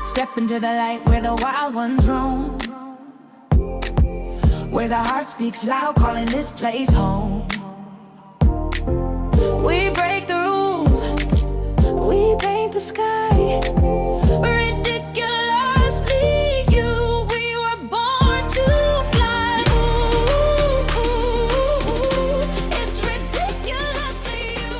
Step into the light where the wild ones roam, where the heart speaks loud, calling this place home. We break the rules, we paint the sky, ridiculously you, we were born to fly. Ooh, it's ridiculously you.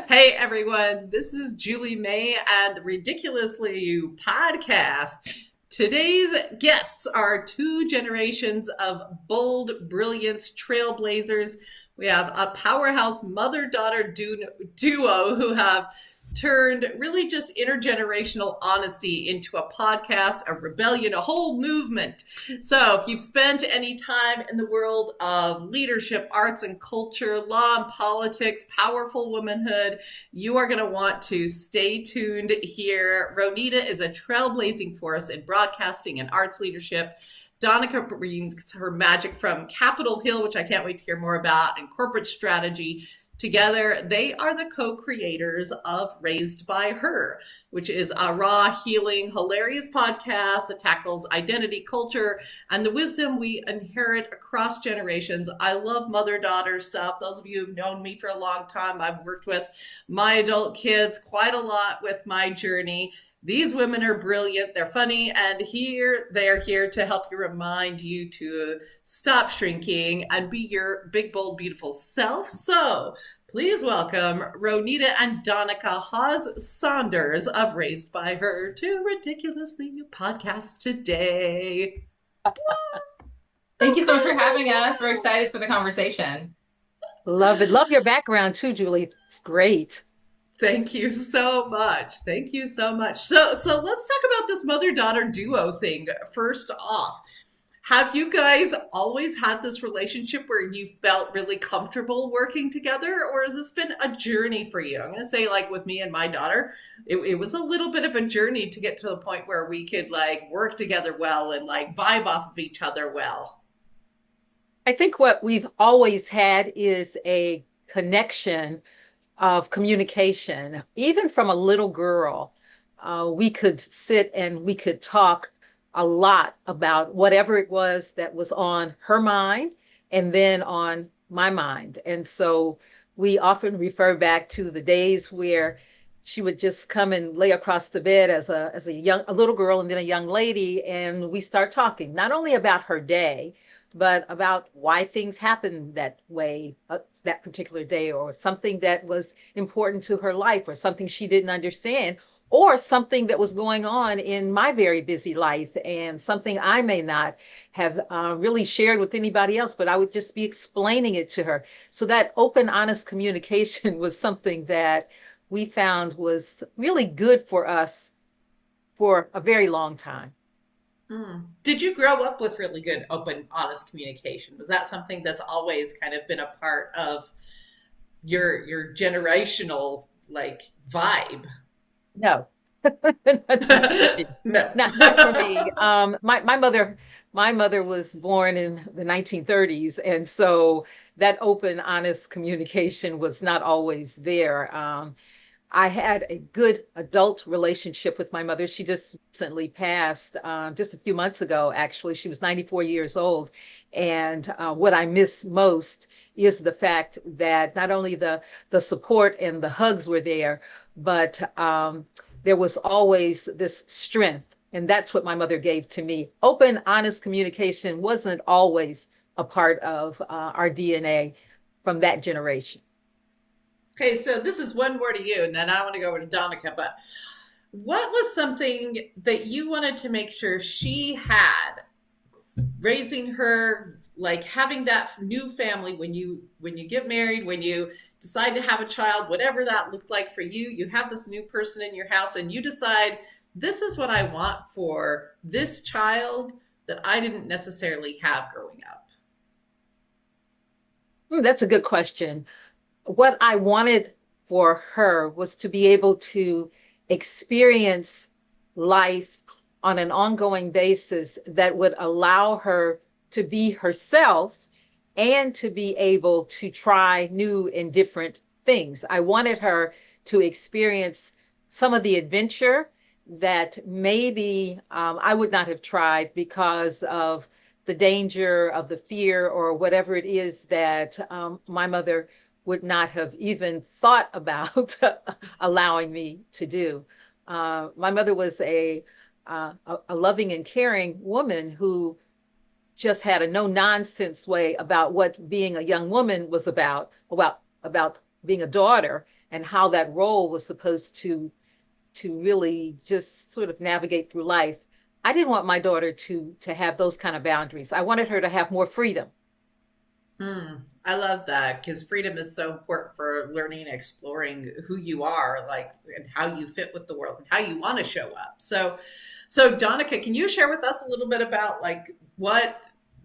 Hey everyone, this is Julie May and the Ridiculously You podcast. Today's guests are two generations of bold, brilliant trailblazers. We have a powerhouse mother-daughter duo who have turned really just intergenerational honesty into a podcast, a rebellion, a whole movement. So if you've spent any time in the world of leadership, arts and culture, law and politics, powerful womanhood, you are going to want to stay tuned here. Ro Nita is a trailblazing force in broadcasting and arts leadership. Donnica brings her magic from Capitol Hill, which I can't wait to hear more about, and corporate strategy. Together, they are the co-creators of Raised by Her, which is a raw, healing, hilarious podcast that tackles identity, culture, and the wisdom we inherit across generations. I love mother-daughter stuff. Those of you who've known me for a long time, I've worked with my adult kids quite a lot with my journey. These women are brilliant, they're funny, and they're here to help you remind you to stop shrinking and be your big, bold, beautiful self. So please welcome Ro Nita and Donnica Hawes-Saunders of Raised by Her to Ridiculously You podcast today. Thank you so much for having us. We're excited for the conversation. Love it. Love your background too, Julie. It's great. Thank you so much. Thank you so much. So let's talk about this mother-daughter duo thing. First off, have you guys always had this relationship where you felt really comfortable working together, or has this been a journey for you? I'm going to say, like with me and my daughter, it was a little bit of a journey to get to the point where we could like work together well and like vibe off of each other well. I think what we've always had is a connection of communication. Even from a little girl, we could sit and we could talk a lot about whatever it was that was on her mind and then on my mind. And so we often refer back to the days where she would just come and lay across the bed as a little girl and then a young lady, and we start talking not only about her day, but about why things happened that way that particular day, or something that was important to her life, or something she didn't understand, or something that was going on in my very busy life, and something I may not have really shared with anybody else, but I would just be explaining it to her. So that open, honest communication was something that we found was really good for us for a very long time. Did you grow up with really good, open, honest communication? Was that something that's always kind of been a part of your generational like vibe? No. No. Not for me. My mother was born in the 1930s, and so that open, honest communication was not always there. I had a good adult relationship with my mother. She just recently passed, just a few months ago, actually. She was 94 years old. And what I miss most is the fact that not only the support and the hugs were there, but there was always this strength. And that's what my mother gave to me. Open, honest communication wasn't always a part of our DNA from that generation. Okay, so this is one more to you, and then I want to go over to Donnica, but what was something that you wanted to make sure she had raising her, like having that new family when you get married, when you decide to have a child, whatever that looked like for you, you have this new person in your house and you decide, this is what I want for this child that I didn't necessarily have growing up? That's a good question. What I wanted for her was to be able to experience life on an ongoing basis that would allow her to be herself and to be able to try new and different things. I wanted her to experience some of the adventure that maybe I would not have tried because of the danger of the fear or whatever it is that my mother would not have even thought about allowing me to do. My mother was a loving and caring woman who just had a no nonsense way about what being a young woman was about being a daughter and how that role was supposed to really just sort of navigate through life. I didn't want my daughter to have those kind of boundaries. I wanted her to have more freedom. I love that because freedom is so important for learning and exploring who you are, like, and how you fit with the world and how you want to show up. So Donnica, can you share with us a little bit about like what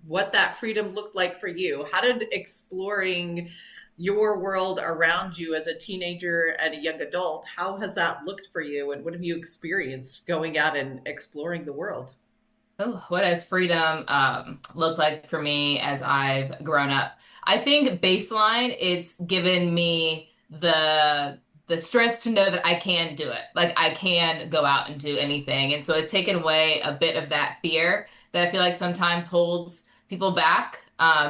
that freedom looked like for you? How did exploring your world around you as a teenager and a young adult, how has that looked for you? And what have you experienced going out and exploring the world? Oh, what has freedom looked like for me as I've grown up? I think baseline, it's given me the strength to know that I can do it. Like I can go out and do anything. And so it's taken away a bit of that fear that I feel like sometimes holds people back.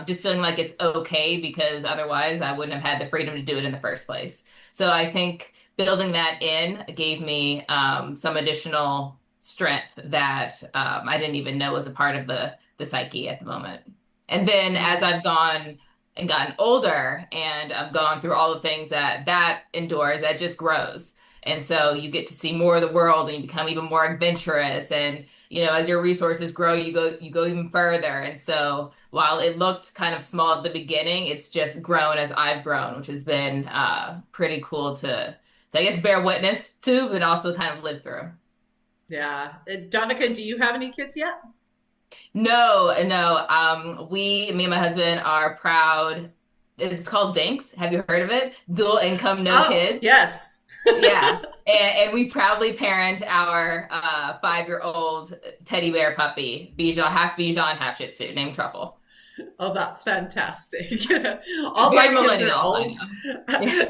Just feeling like it's okay because otherwise I wouldn't have had the freedom to do it in the first place. So I think building that in gave me some additional strength that I didn't even know was a part of the psyche at the moment. And then as I've gone and gotten older and I've gone through all the things that endures, that just grows. And so you get to see more of the world and you become even more adventurous. And, you know, as your resources grow, you go even further. And so while it looked kind of small at the beginning, it's just grown as I've grown, which has been pretty cool to I guess, bear witness to, but also kind of live through. Yeah. Donica, do you have any kids yet? No, no. Me and my husband are proud. It's called Dinks. Have you heard of it? Dual income, no Oh, kids. yes. Yeah. And we proudly parent our 5-year-old teddy bear puppy, Bichon, half Shih Tzu, named Truffle. Oh, that's fantastic. All my Very kids are millennial, I old. know.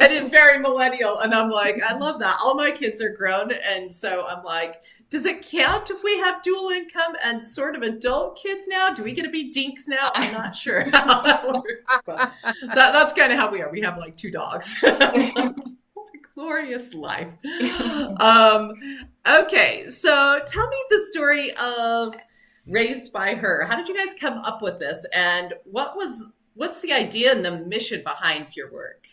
It is very millennial. And I'm like, I love that. All my kids are grown. And so I'm like, does it count if we have dual income and sort of adult kids now? Do we get to be dinks now? I'm not sure how that works. But that's kind of how we are. We have like 2 dogs. Glorious life. Okay, so tell me the story of Raised by Her. How did you guys come up with this, and what's the idea and the mission behind your work?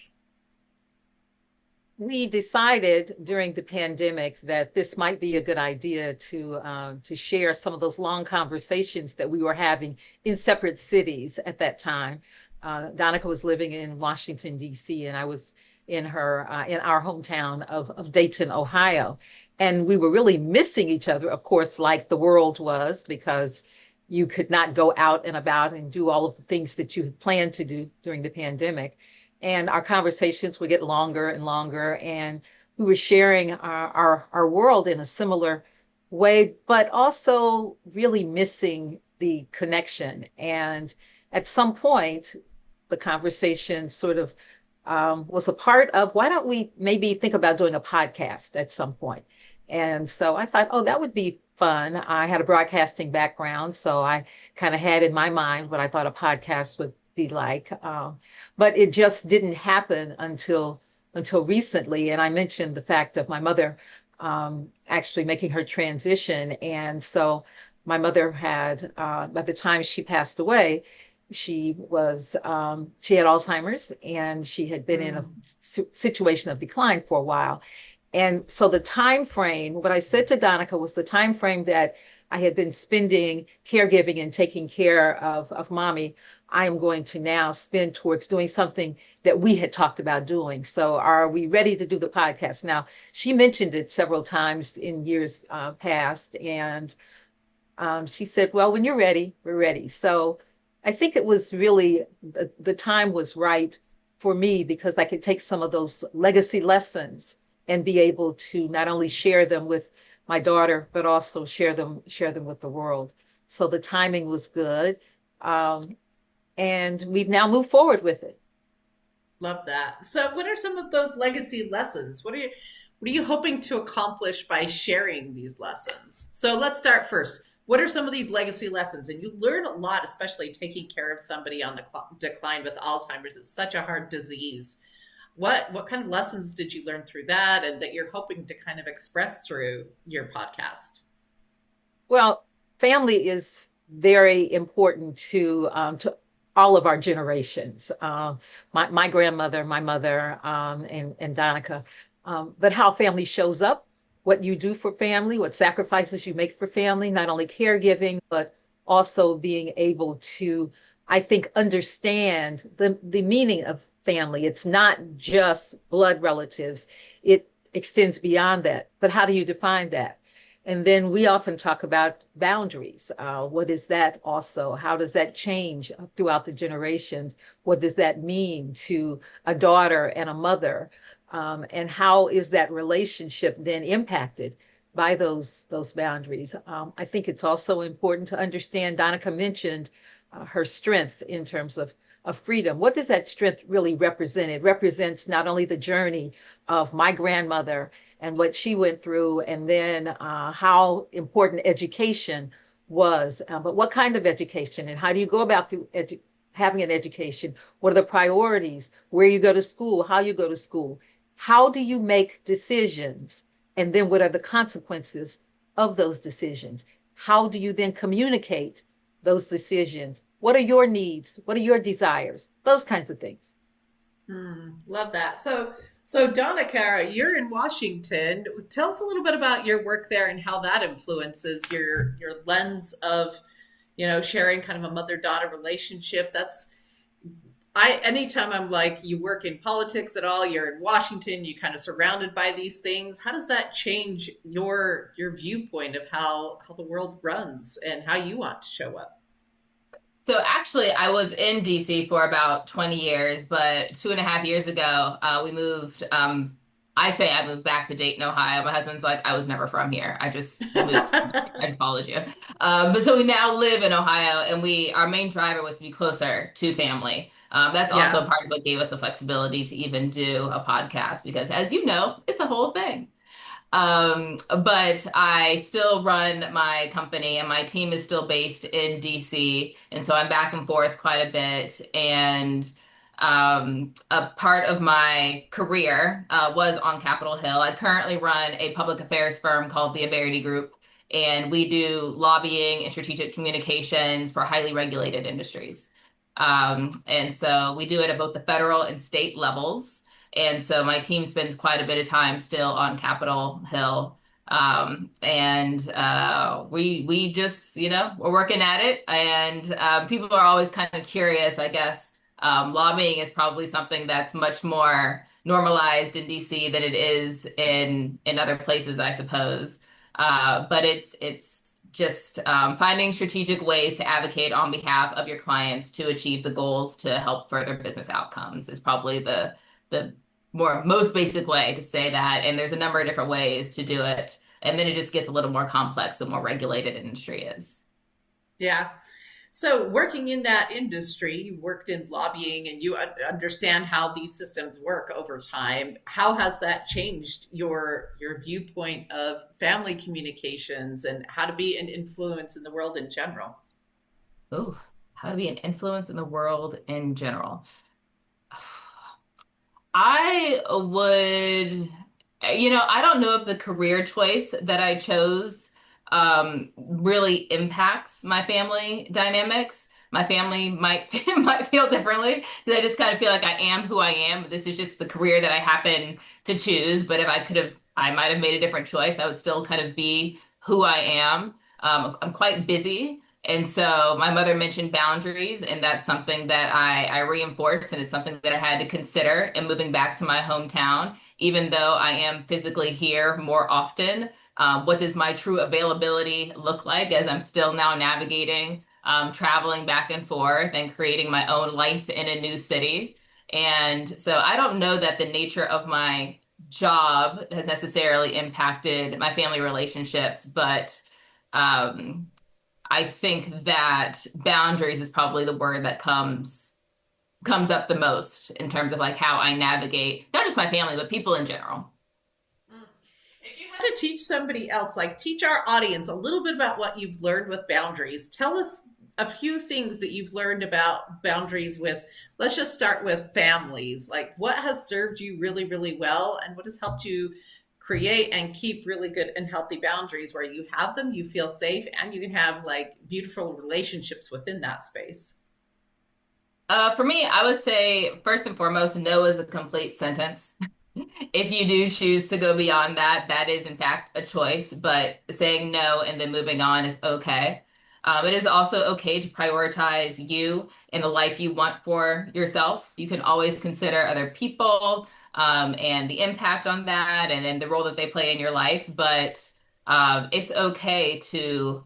We decided during the pandemic that this might be a good idea to share some of those long conversations that we were having in separate cities at that time. Donica was living in Washington, D.C., and I was in our hometown of Dayton, Ohio. And we were really missing each other, of course, like the world was, because you could not go out and about and do all of the things that you had planned to do during the pandemic. And our conversations would get longer and longer, and we were sharing our world in a similar way, but also really missing the connection. And at some point, the conversation sort of was a part of, why don't we maybe think about doing a podcast at some point? And so I thought, oh, that would be fun. I had a broadcasting background, so I kind of had in my mind what I thought a podcast would be like. But it just didn't happen until recently. And I mentioned the fact of my mother actually making her transition. And so my mother had, by the time she passed away, she had Alzheimer's, and she had been in a situation of decline for a while. And so the time frame, what I said to Donica was the time frame that I had been spending caregiving and taking care of mommy, I am going to now spend towards doing something that we had talked about doing. So are we ready to do the podcast? Now, she mentioned it several times in years past, and she said, well, when you're ready, we're ready. So I think it was really, the time was right for me because I could take some of those legacy lessons and be able to not only share them with my daughter, but also share them with the world. So the timing was good. And we've now moved forward with it. Love that. So what are some of those legacy lessons? what are you hoping to accomplish by sharing these lessons? So let's start first. What are some of these legacy lessons? And you learn a lot, especially taking care of somebody on the decline with Alzheimer's. It's such a hard disease. What kind of lessons did you learn through that, and that you're hoping to kind of express through your podcast? Well, family is very important to all of our generations. My grandmother, my mother, and Donnica. But how family shows up, what you do for family, what sacrifices you make for family, not only caregiving, but also being able to, I think, understand the meaning of family. It's not just blood relatives. It extends beyond that. But how do you define that? And then we often talk about boundaries. What is that also? How does that change throughout the generations? What does that mean to a daughter and a mother? And how is that relationship then impacted by those boundaries? I think it's also important to understand, Donnica mentioned her strength in terms of freedom. What does that strength really represent? It represents not only the journey of my grandmother and what she went through, and then how important education was, but what kind of education, and how do you go about through having an education? What are the priorities? Where you go to school, how you go to school? How do you make decisions? And then what are the consequences of those decisions? How do you then communicate those decisions? What are your needs? What are your desires? Those kinds of things. Love that. So Donica, you're in Washington. Tell us a little bit about your work there and how that influences your lens of, sharing kind of a mother-daughter relationship. Anytime I'm like, you work in politics at all, you're in Washington, you kind of surrounded by these things. How does that change your viewpoint of how the world runs and how you want to show up? So actually, I was in DC for about 20 years, but 2.5 years ago, we moved. I moved back to Dayton, Ohio. My husband's like, I was never from here. I just moved. I just followed you. But so we now live in Ohio, and our main driver was to be closer to family. That's Yeah. also part of what gave us the flexibility to even do a podcast, because as you know, it's a whole thing. But I still run my company, and my team is still based in DC. And so I'm back and forth quite a bit. And a part of my career was on Capitol Hill. I currently run a public affairs firm called the Averity Group, and we do lobbying and strategic communications for highly regulated industries. And so we do it at both the federal and state levels. And so my team spends quite a bit of time still on Capitol Hill. We just, we're working at it. And people are always kind of curious, I guess. Lobbying is probably something that's much more normalized in DC than it is in other places, I suppose. But it's just finding strategic ways to advocate on behalf of your clients to achieve the goals to help further business outcomes is probably the most basic way to say that. And there's a number of different ways to do it. And then it just gets a little more complex the more regulated an industry is. Yeah. So working in that industry, you worked in lobbying and you understand how these systems work over time. How has that changed your viewpoint of family communications and how to be an influence in the world in general? Oh, how to be an influence in the world in general. I would, I don't know if the career choice that I chose really impacts my family dynamics. My family might feel differently because I just kind of feel like I am who I am. This is just the career that I happen to choose. But if I might have made a different choice. I would still kind of be who I am. I'm quite busy. And so my mother mentioned boundaries, and that's something that I reinforce, and it's something that I had to consider in moving back to my hometown. Even though I am physically here more often, what does my true availability look like as I'm still now navigating, traveling back and forth and creating my own life in a new city? And so I don't know that the nature of my job has necessarily impacted my family relationships, but I think that boundaries is probably the word that comes up the most in terms of like how I navigate not just my family, but people in general. If you had to teach somebody else, like teach our audience a little bit about what you've learned with boundaries, tell us a few things that you've learned about boundaries with, let's just start with families. Like what has served you really, really well and what has helped you create and keep really good and healthy boundaries where you have them, you feel safe, and you can have like beautiful relationships within that space. For me, I would say first and foremost, no is a complete sentence. If you do choose to go beyond that, that is in fact a choice, but saying no and then moving on is okay. It is also okay to prioritize you and the life you want for yourself. You can always consider other people and the impact on that and the role that they play in your life, but it's okay to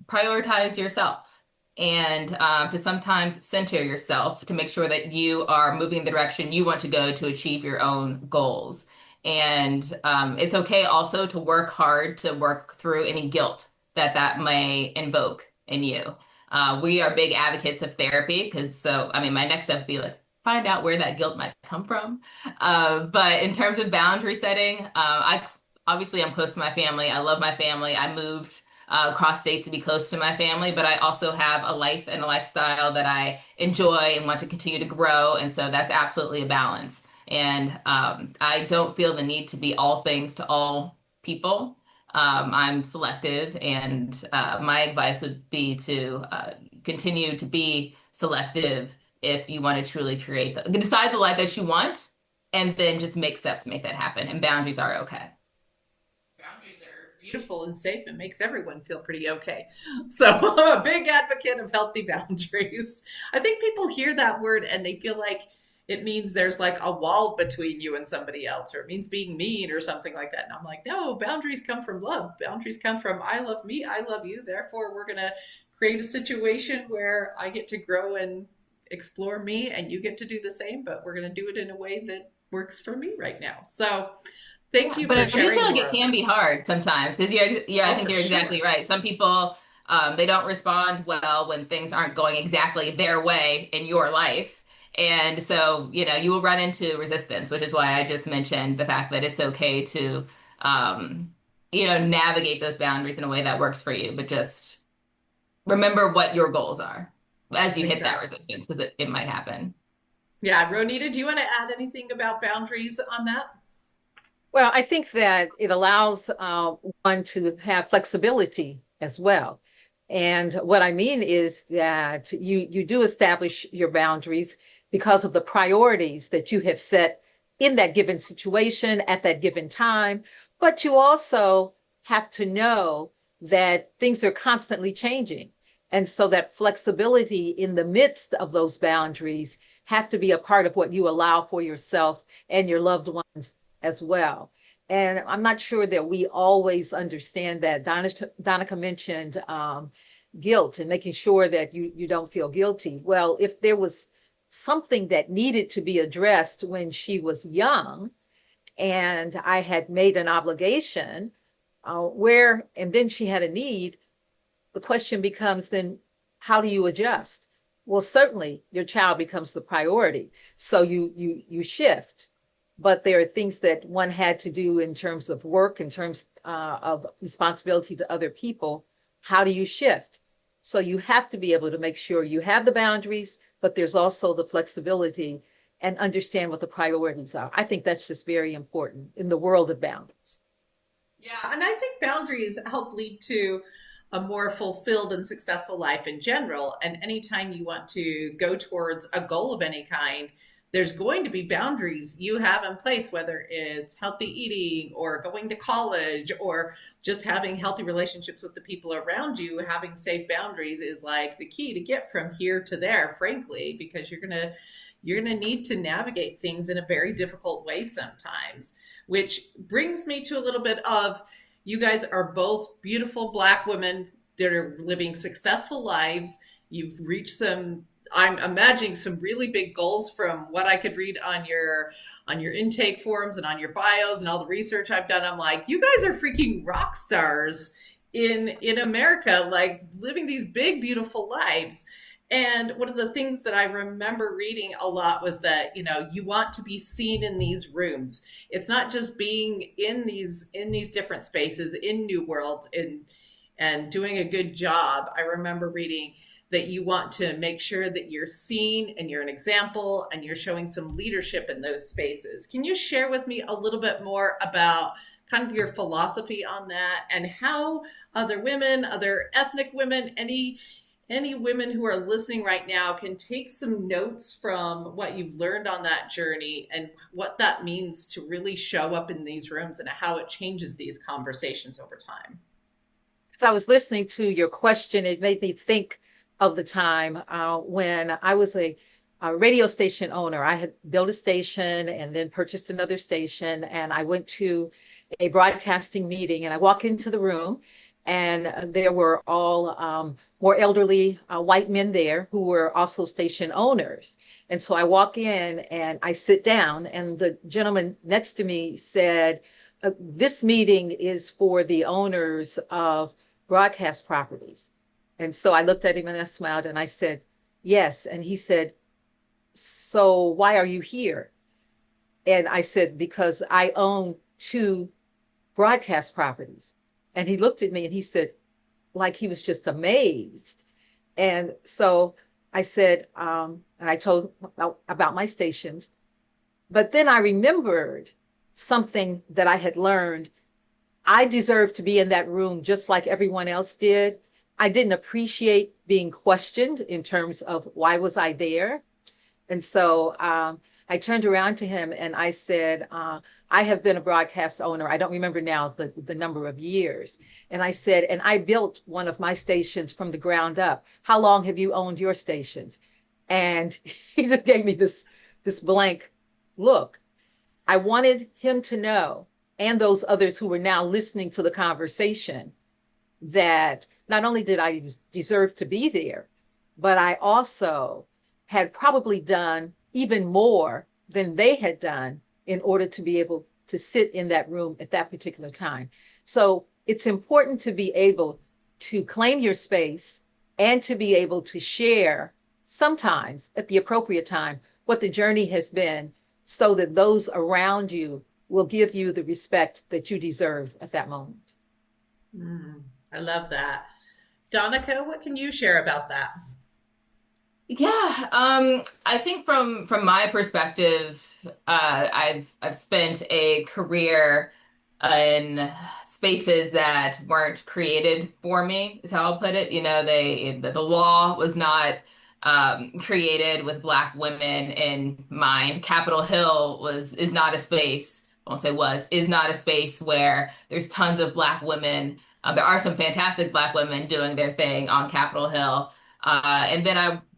prioritize yourself and to sometimes center yourself to make sure that you are moving in the direction you want to go to achieve your own goals. And it's okay also to work hard to work through any guilt that that may invoke in you. We are big advocates of therapy because I mean, my next step would be like, find out where that guilt might come from. But in terms of boundary setting, obviously I'm close to my family. I love my family. I moved across states to be close to my family, but I also have a life and a lifestyle that I enjoy and want to continue to grow. And so that's absolutely a balance. And I don't feel the need to be all things to all people. I'm selective, and my advice would be to continue to be selective if you want to truly decide the life that you want, and then just make steps to make that happen. And boundaries are okay. Boundaries are beautiful and safe and makes everyone feel pretty okay. So I'm a big advocate of healthy boundaries. I think people hear that word and they feel like it means there's like a wall between you and somebody else, or it means being mean or something like that. And I'm like, no, boundaries come from love. Boundaries come from I love me, I love you. Therefore, we're going to create a situation where I get to grow and explore me and you get to do the same, but we're going to do it in a way that works for me right now. So thank you But for I do sharing feel like more it of can that. be hard sometimes because I Oh, think for you're exactly sure. right. Some people, they don't respond well when things aren't going exactly their way in your life. And so, you will run into resistance, which is why I just mentioned the fact that it's okay to, um, navigate those boundaries in a way that works for you, but just remember what your goals are as you hit that Exactly. resistance because it might happen. Yeah, Ro Nita, do you want to add anything about boundaries on that? Well, I think that it allows one to have flexibility as well. And what I mean is that you do establish your boundaries because of the priorities that you have set in that given situation at that given time. But you also have to know that things are constantly changing. And so that flexibility in the midst of those boundaries have to be a part of what you allow for yourself and your loved ones as well. And I'm not sure that we always understand that. Donnica mentioned guilt and making sure that you don't feel guilty. Well, if there was something that needed to be addressed when she was young and I had made an obligation and then she had a need, the question becomes then, how do you adjust? Well, certainly your child becomes the priority. So you shift. But there are things that one had to do in terms of work, in terms of responsibility to other people. How do you shift? So you have to be able to make sure you have the boundaries, but there's also the flexibility and understand what the priorities are. I think that's just very important in the world of boundaries. Yeah, and I think boundaries help lead to a more fulfilled and successful life in general. And anytime you want to go towards a goal of any kind, there's going to be boundaries you have in place, whether it's healthy eating or going to college or just having healthy relationships with the people around you. Having safe boundaries is like the key to get from here to there, frankly, because you're going to need to navigate things in a very difficult way sometimes, which brings me to a little bit of you guys are both beautiful Black women that are living successful lives. You've reached I'm imagining some really big goals from what I could read on your intake forms and on your bios and all the research I've done. I'm like, you guys are freaking rock stars in America, like living these big, beautiful lives. And one of the things that I remember reading a lot was that, you want to be seen in these rooms. It's not just being in these different spaces in new worlds and doing a good job. I remember reading that you want to make sure that you're seen and you're an example and you're showing some leadership in those spaces. Can you share with me a little bit more about kind of your philosophy on that and how other women, other ethnic women, any women who are listening right now can take some notes from what you've learned on that journey and what that means to really show up in these rooms and how it changes these conversations over time? As I was listening to your question, it made me think of the time when I was a radio station owner. I had built a station and then purchased another station, and I went to a broadcasting meeting, and I walk into the room, and there were all more elderly white men there who were also station owners. And so I walk in and I sit down, and the gentleman next to me said, this meeting is for the owners of broadcast properties. And so I looked at him and I smiled and I said, yes. And he said, so why are you here? And I said, because I own 2 broadcast properties. And he looked at me and he said, like he was just amazed. And so I said, and I told him about my stations. But then I remembered something that I had learned. I deserved to be in that room just like everyone else did. I didn't appreciate being questioned in terms of why was I there. And so I turned around to him and I said, I have been a broadcast owner. I don't remember now the number of years. And I said, and I built one of my stations from the ground up. How long have you owned your stations? And he just gave me this blank look. I wanted him to know, and those others who were now listening to the conversation, that not only did I deserve to be there, but I also had probably done even more than they had done in order to be able to sit in that room at that particular time. So it's important to be able to claim your space and to be able to share sometimes at the appropriate time what the journey has been, so that those around you will give you the respect that you deserve at that moment. I love that. Donica, what can you share about that? Yeah, I think from my perspective, I've spent a career in spaces that weren't created for me, is how I'll put it. The law was not created with Black women in mind. Capitol Hill is not a space. I won't say was, is not a space where there's tons of Black women. There are some fantastic Black women doing their thing on Capitol Hill. And then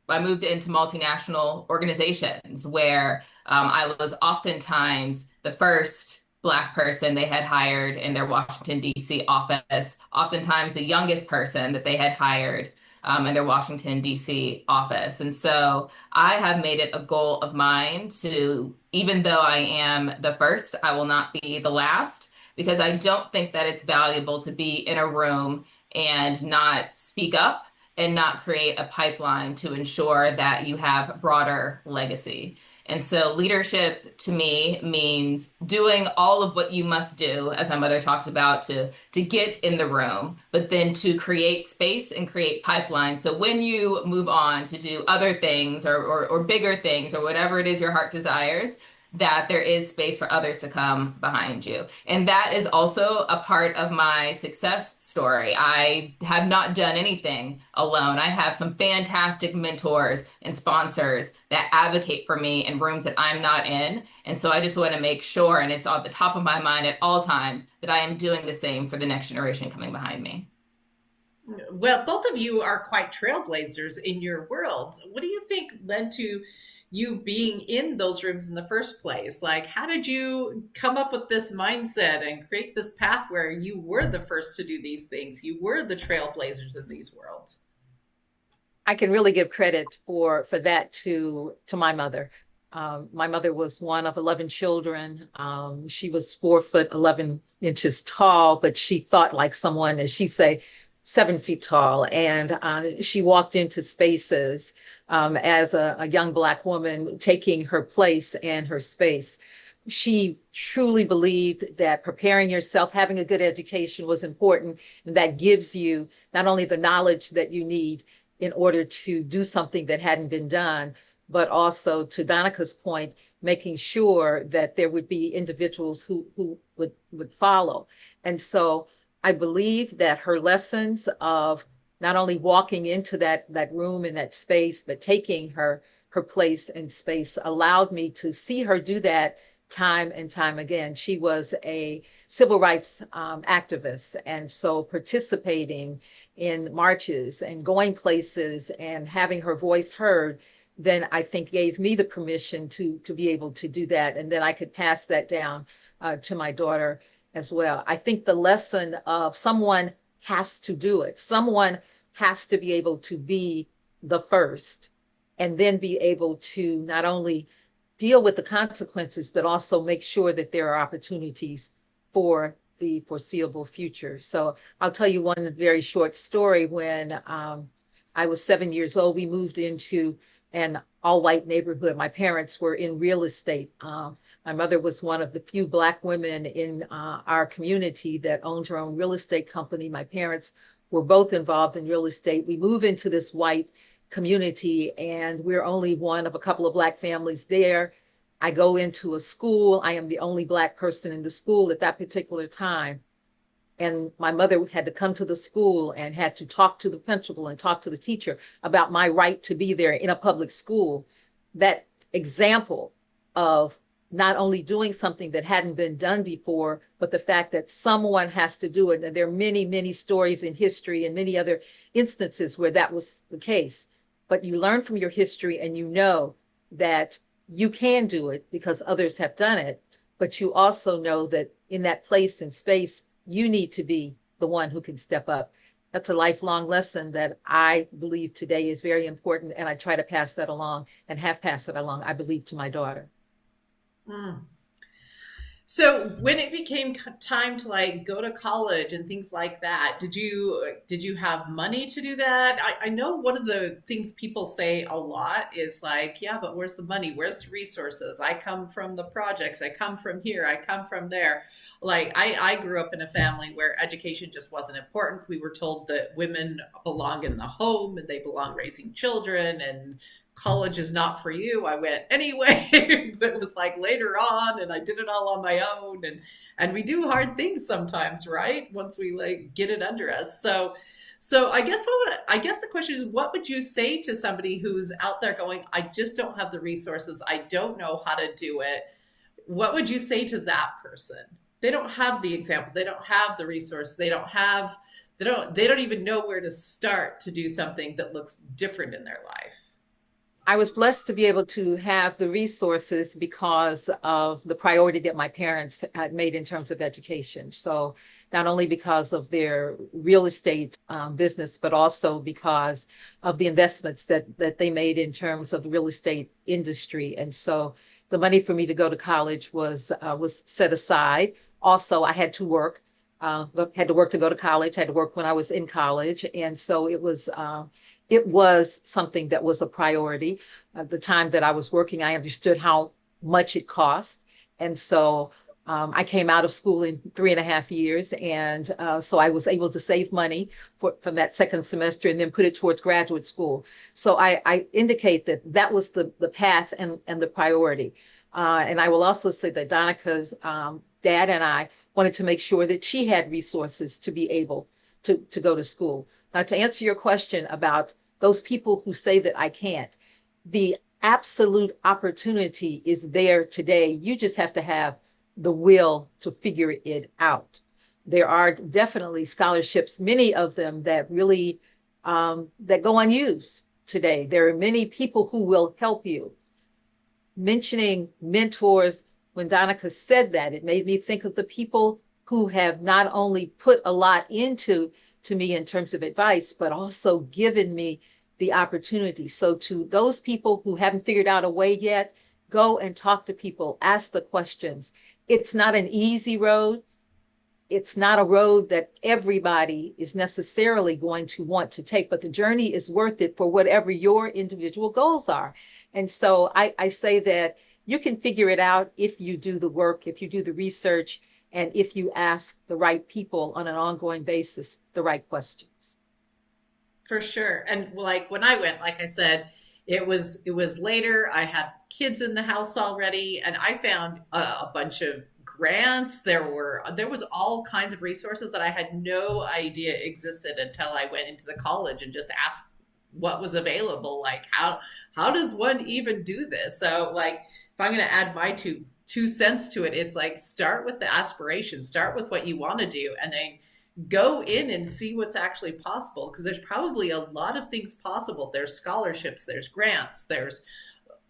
I moved into multinational organizations where I was oftentimes the first Black person they had hired in their Washington, D.C. office, oftentimes the youngest person that they had hired in their Washington, D.C. office. And so I have made it a goal of mine to, even though I am the first, I will not be the last, because I don't think that it's valuable to be in a room and not speak up and not create a pipeline to ensure that you have broader legacy. And so leadership to me means doing all of what you must do, as my mother talked about, to get in the room, but then to create space and create pipelines. So when you move on to do other things or bigger things or whatever it is your heart desires, that there is space for others to come behind you. And that is also a part of my success story. I have not done anything alone. I have some fantastic mentors and sponsors that advocate for me in rooms that I'm not in. And so I just want to make sure, and it's on the top of my mind at all times, that I am doing the same for the next generation coming behind me. Well, both of you are quite trailblazers in your worlds. What do you think led to you being in those rooms in the first place? Like, how did you come up with this mindset and create this path where you were the first to do these things? You were the trailblazers in these worlds. I can really give credit for that to my mother. My mother was one of 11 children. She was 4 foot 11 inches tall, but she thought like someone, as she say, 7 feet tall, and she walked into spaces as a young Black woman, taking her place and her space. She truly believed that preparing yourself, having a good education was important, and that gives you not only the knowledge that you need in order to do something that hadn't been done, but also, to Donica's point, making sure that there would be individuals who would follow. And so I believe that her lessons of not only walking into that room and that space, but taking her place and space allowed me to see her do that time and time again. She was a civil rights activist, and so participating in marches and going places and having her voice heard, then I think gave me the permission to be able to do that, and then I could pass that down to my daughter as well. I think the lesson of someone has to do it. Someone has to be able to be the first, and then be able to not only deal with the consequences, but also make sure that there are opportunities for the foreseeable future. So I'll tell you one very short story. When I was 7 years old, we moved into an all-white neighborhood. My parents were in real estate. My mother was one of the few Black women in our community that owned her own real estate company. My parents were both involved in real estate. We move into this white community, and we're only one of a couple of Black families there. I go into a school. I am the only Black person in the school at that particular time. And my mother had to come to the school and had to talk to the principal and talk to the teacher about my right to be there in a public school. That example of not only doing something that hadn't been done before, but the fact that someone has to do it. And there are many, many stories in history and many other instances where that was the case. But you learn from your history, and you know that you can do it because others have done it. But you also know that in that place and space, you need to be the one who can step up. That's a lifelong lesson that I believe today is very important. And I try to pass that along, and have passed it along, I believe, to my daughter. Mm. So when it became time to like go to college and things like that, did you have money to do that? I know one of the things people say a lot is like, yeah, but where's the money? Where's the resources? I come from the projects. I come from here. I come from there. Like I grew up in a family where education just wasn't important. We were told that women belong in the home and they belong raising children, and college is not for you. I went anyway, but it was like later on, and I did it all on my own. And we do hard things sometimes, right? Once we like get it under us. So I guess the question is, what would you say to somebody who's out there going, I just don't have the resources. I don't know how to do it. What would you say to that person? They don't have the example. They don't have the resource. They don't even know where to start to do something that looks different in their life. I was blessed to be able to have the resources because of the priority that my parents had made in terms of education. So not only because of their real estate business, but also because of the investments that they made in terms of the real estate industry. And so the money for me to go to college was set aside. Also, I had to work. Had to work to go to college, had to work when I was in college. And so it was something that was a priority. At the time that I was working, I understood how much it cost. And so I came out of school in 3.5 years. And so I was able to save money from that second semester and then put it towards graduate school. So I indicate that that was the path and the priority. And I will also say that Donica's dad and I wanted to make sure that she had resources to be able to go to school. Now, to answer your question about those people who say that I can't, the absolute opportunity is there today. You just have to have the will to figure it out. There are definitely scholarships, many of them that really that go unused today. There are many people who will help you. Mentioning mentors, when Donica said that, it made me think of the people who have not only put a lot into me in terms of advice, but also given me the opportunity. So to those people who haven't figured out a way yet, go and talk to people, ask the questions. It's not an easy road. it's not a road that everybody is necessarily going to want to take, but the journey is worth it for whatever your individual goals are. And so I say that you can figure it out if you do the work, if you do the research, and if you ask the right people on an ongoing basis the right questions. For sure. And like when I went, like I said, it was later. I had kids in the house already, and I found a bunch of grants. There was all kinds of resources that I had no idea existed until I went into the college and just asked what was available. Like how does one even do this? So like if I'm going to add my two cents to it, it's like start with the aspiration, start with what you want to do, and then go in and see what's actually possible, because there's probably a lot of things possible. There's scholarships, there's grants, there's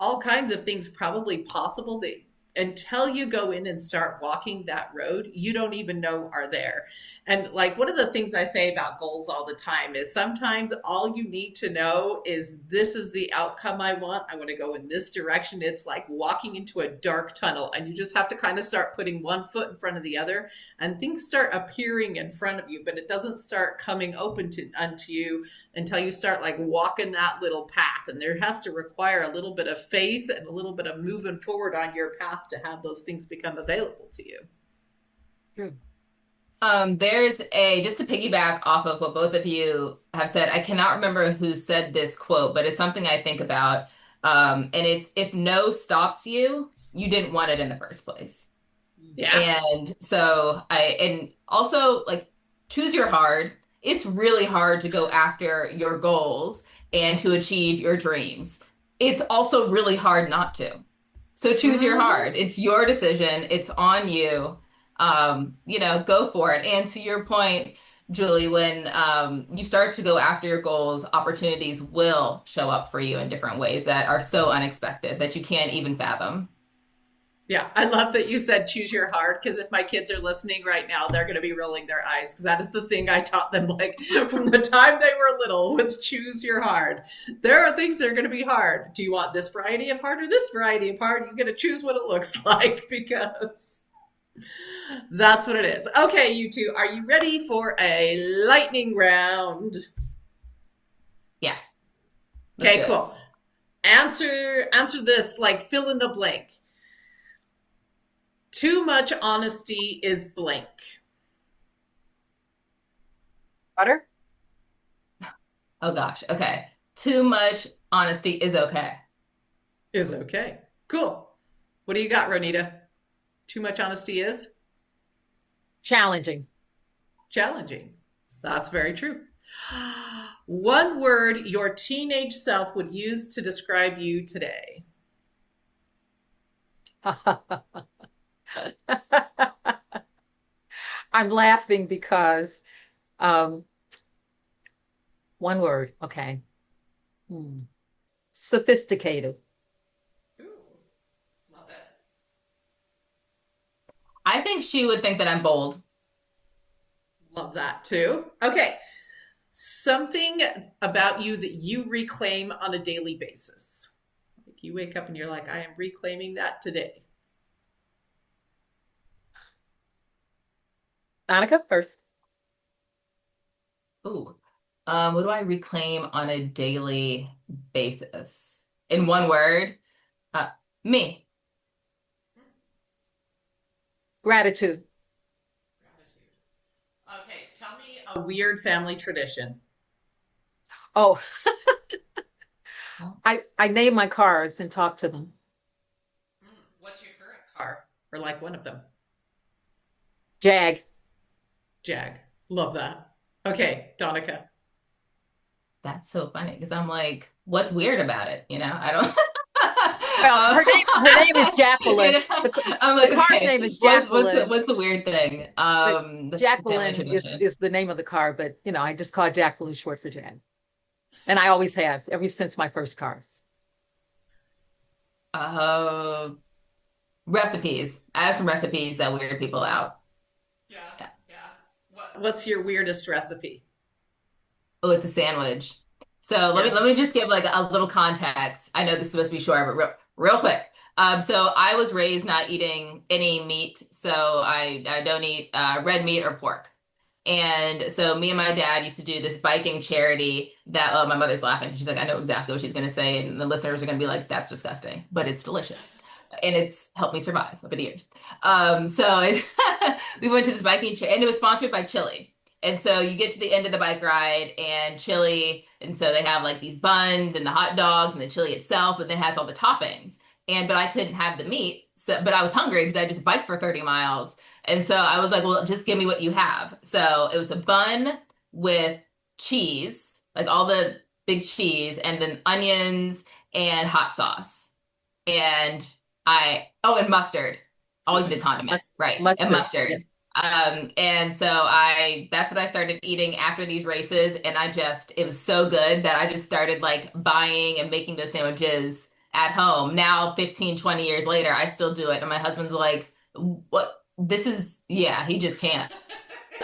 all kinds of things probably possible that until you go in and start walking that road, you don't even know are there. And like one of the things I say about goals all the time is sometimes all you need to know is this is the outcome I want. I want to go in this direction. It's like walking into a dark tunnel, and you just have to kind of start putting one foot in front of the other, and things start appearing in front of you, but it doesn't start coming open unto you until you start like walking that little path. And there has to require a little bit of faith and a little bit of moving forward on your path to have those things become available to you. True. Just to piggyback off of what both of you have said, I cannot remember who said this quote, but it's something I think about. And it's, if no stops you, you didn't want it in the first place. Yeah. And so and also like choose your hard. It's really hard to go after your goals and to achieve your dreams. It's also really hard not to. So choose your hard. It's your decision. It's on you. Go for it. And to your point, Julie, when you start to go after your goals, opportunities will show up for you in different ways that are so unexpected that you can't even fathom. Yeah, I love that you said choose your heart, because if my kids are listening right now, they're going to be rolling their eyes, because that is the thing I taught them like from the time they were little was choose your hard. There are things that are going to be hard. Do you want this variety of hard or this variety of hard? You're going to choose what it looks like, because that's what it is. Okay, you two, are you ready for a lightning round? Yeah. Okay, cool. Answer this like fill in the blank. Too much honesty is blank. Butter? Oh gosh. Okay. Too much honesty is okay. Is okay. Cool. What do you got, Ro Nita? Too much honesty is? Challenging. Challenging. That's very true. One word your teenage self would use to describe you today. I'm laughing because one word, okay. Sophisticated. Ooh, love it. I think she would think that I'm bold. Love that too. Okay. Something about you that you reclaim on a daily basis. Like you wake up and you're like, I am reclaiming that today. Donnica first. Ooh. What do I reclaim on a daily basis? In one word, me. Gratitude. Okay, tell me a weird family tradition. Oh, I name my cars and talk to them. What's your current car? Or like one of them? Jag. Jag. Love that. Okay, Donnica. That's so funny because I'm like, what's weird about it? I don't. Well, her name is Jacqueline. I'm like, the car's okay, name is Jacqueline. what's the weird thing? The Jacqueline family is, tradition. is the name of the car, but I just call it Jacqueline short for Jag. And I always have, ever since my first cars. Recipes. I have some recipes that weird people out. Yeah. What's your weirdest recipe? Oh, it's a sandwich. So let me just give like a little context. I know this is supposed to be short, but real quick. So I was raised not eating any meat, so I don't eat red meat or pork. And so me and my dad used to do this biking charity that my mother's laughing. She's like, I know exactly what she's going to say. And the listeners are going to be like, that's disgusting, but it's delicious. And it's helped me survive over the years. We went to this biking charity and it was sponsored by Chili. And so you get to the end of the bike ride and chili. And so they have like these buns and the hot dogs and the chili itself, but then it has all the toppings. But I couldn't have the meat. So, but I was hungry because I just biked for 30 miles. And so I was like, well, just give me what you have. So it was a bun with cheese, like all the big cheese, and then onions and hot sauce. And and mustard. Always did condiment, right? And mustard. Yeah. And so that's what I started eating after these races. And it was so good that I just started like buying and making those sandwiches at home. Now, 15, 20 years later, I still do it. And my husband's like, what? Yeah, he just can't.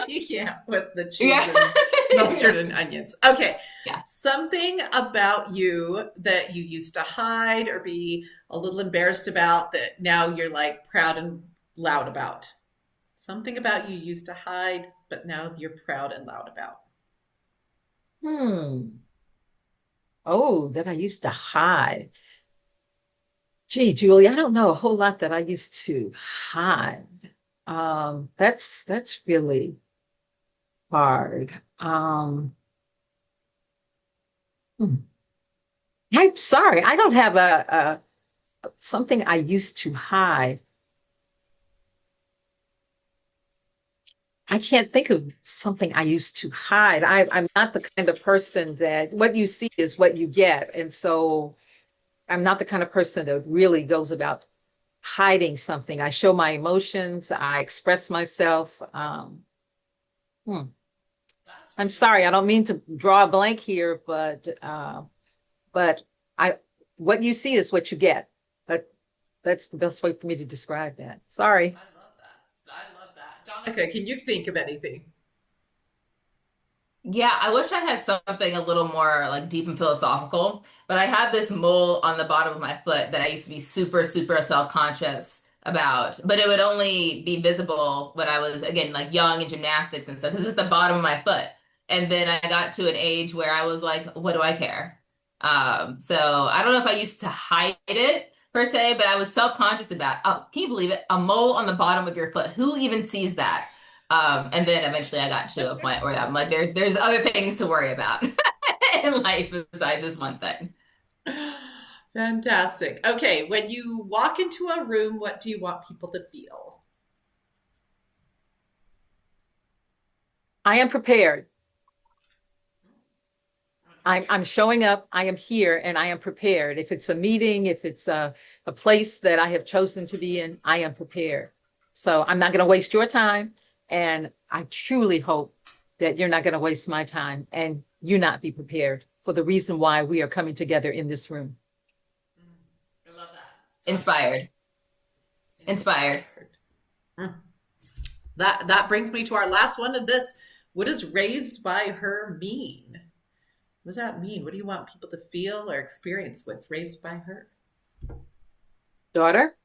You can't with the cheese Yeah. and mustard and onions. Okay. Yeah. Something about you that you used to hide or be a little embarrassed about that now you're like proud and loud about. Something about you used to hide, but now you're proud and loud about. Hmm. Oh, that I used to hide. Gee, Julie, I don't know a whole lot that I used to hide. That's really hard. Hmm. I'm sorry, I don't have a something I used to hide. I can't think of something I used to hide. I'm not the kind of person that what you see is what you get. And so I'm not the kind of person that really goes about hiding something. I show my emotions, I express myself. Hmm. I'm sorry, I don't mean to draw a blank here, but I what you see is what you get. But that's the best way for me to describe that. Sorry. I love that. I love that. Donica, can you think of anything? Yeah, I wish I had something a little more like deep and philosophical, but I have this mole on the bottom of my foot that I used to be super, super self-conscious about, but it would only be visible when I was, again, like young in gymnastics and stuff, because it's the bottom of my foot. And then I got to an age where I was like, what do I care? So I don't know if I used to hide it per se, but I was self-conscious about, oh, can you believe it? A mole on the bottom of your foot. Who even sees that? And then eventually I got to a point where I'm like, there's other things to worry about in life besides this one thing. Fantastic. Okay, when you walk into a room, what do you want people to feel? I am prepared. I'm showing up, I am here, and I am prepared. If it's a meeting, if it's a place that I have chosen to be in, I am prepared. So I'm not going to waste your time. And I truly hope that you're not going to waste my time and you not be prepared for the reason why we are coming together in this room. I love that. Inspired. Inspired. Mm. That brings me to our last one of this. What does raised by her mean? What does that mean? What do you want people to feel or experience with raised by her? Daughter?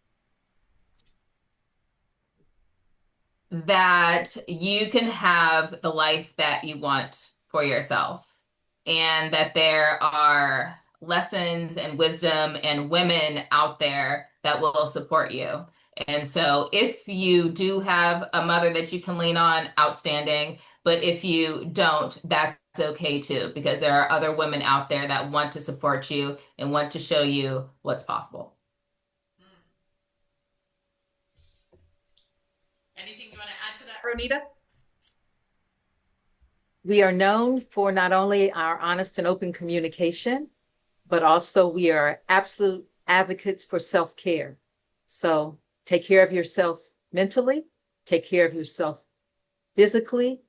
That you can have the life that you want for yourself, and that there are lessons and wisdom and women out there that will support you. And so if you do have a mother that you can lean on, outstanding. But if you don't, that's okay too, because there are other women out there that want to support you and want to show you what's possible. Anything you want to add to that, Ro Nita? We are known for not only our honest and open communication, but also we are absolute advocates for self-care. So take care of yourself mentally, take care of yourself physically,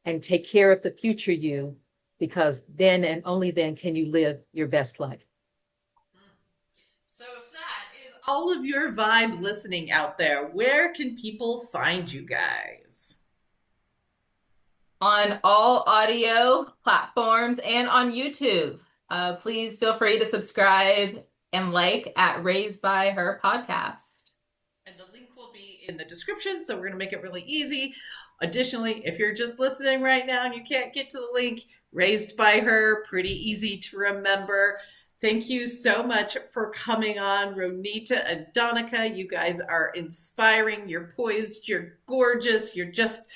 and take care of the future you, because then and only then can you live your best life. So if that is all of your vibe listening out there, where can people find you guys? On all audio platforms and on YouTube. Please feel free to subscribe and like at Raised by Her podcast. And the link will be in the description, so we're going to make it really easy. Additionally, if you're just listening right now and you can't get to the link, Raised by Her, pretty easy to remember. Thank you so much for coming on, Ro Nita and Donnica. You guys are inspiring. You're poised. You're gorgeous. You're just,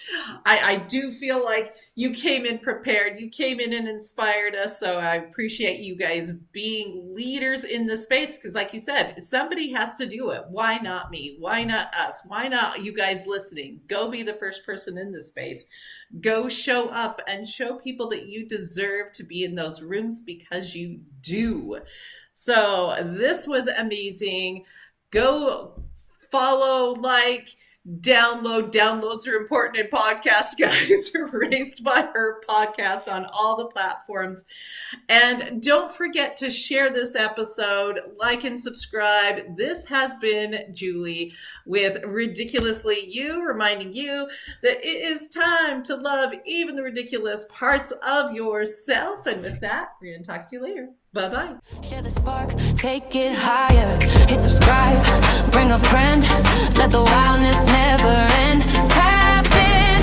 I do feel like you came in prepared. You came in and inspired us. So I appreciate you guys being leaders in the space. Because like you said, somebody has to do it. Why not me? Why not us? Why not you guys listening? Go be the first person in this space. Go show up and show people that you deserve to be in those rooms, because you do. So this was amazing. Go follow, like, download. Downloads are important in podcasts, guys. Raised by Her podcast on all the platforms. And don't forget to share this episode, like and subscribe. This has been Julie with Ridiculously You, reminding you that it is time to love even the ridiculous parts of yourself. And with that, we're going to talk to you later. Bye-bye. Share the spark, take it higher. Hit subscribe, bring a friend. Let the wildness never end. Tap in,